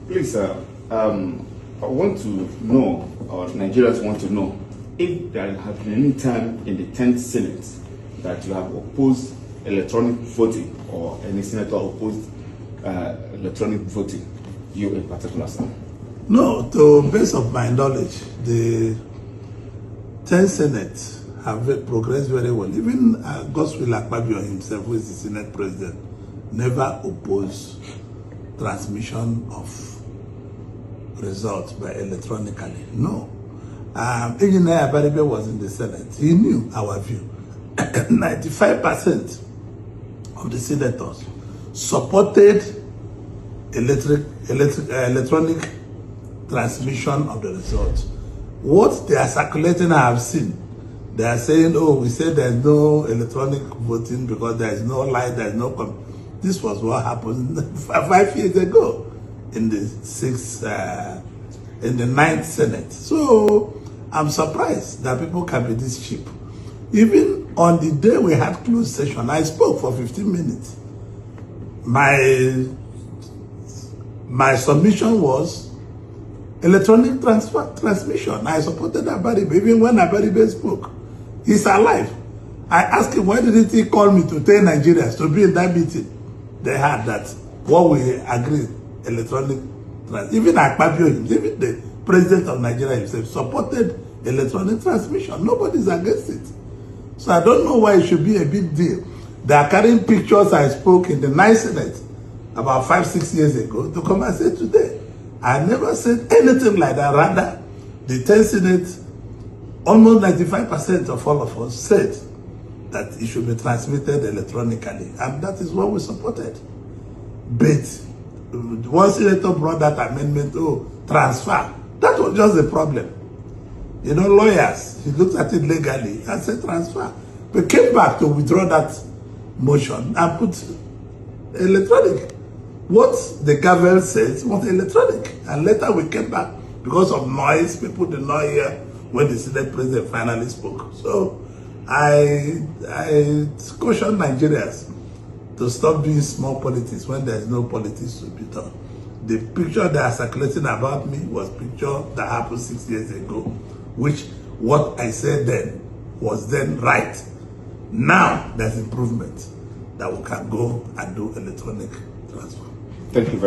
Please, I want to know, or Nigerians want to know, if there has been any time in the 10th Senate that you have opposed electronic voting, or any senator opposed electronic voting, you in particular, sir? No, to the best of my knowledge, the 10th Senate have progressed very well. Even Godswill Akpabio himself, who is the Senate president, never opposed transmission of results by electronically. No. Engineer Abaribe was in the Senate. He knew our view. 95% of the senators supported electronic transmission of the results. What they are circulating, I have seen. They are saying, oh, we said there's no electronic voting because there is no light, there is no... This was what happened 5 years ago in the in the 9th Senate. So I'm surprised that people can be this cheap. Even on the day we had closed session, I spoke for 15 minutes. My submission was electronic transmission. I supported Abaribe, even when Abaribe spoke. He's alive. I asked him, why didn't he call me to tell Nigerians to be in that meeting? They had that, what we agreed, electronic transmission. Even Akpabio, even the president of Nigeria himself, supported electronic transmission. Nobody's against it. So I don't know why it should be a big deal. They are carrying pictures I spoke in the 9th Senate about 5-6 years ago to come and say today. I never said anything like that. Rather, the 10th Senate, almost 95% of all of us said that it should be transmitted electronically. And that is what we supported. But one senator brought that amendment, oh, transfer. That was just the problem. You know, lawyers, he looked at it legally and said transfer. We came back to withdraw that motion and put electronic. What the government says was electronic. And later we came back because of noise. People did not hear when the Senate president finally spoke. So I caution Nigerians to stop doing small politics when there is no politics to be done. The picture they are circulating about me was a picture that happened 6 years ago, which what I said then was then right. Now there's improvement that we can go and do electronic transfer. Thank you very much.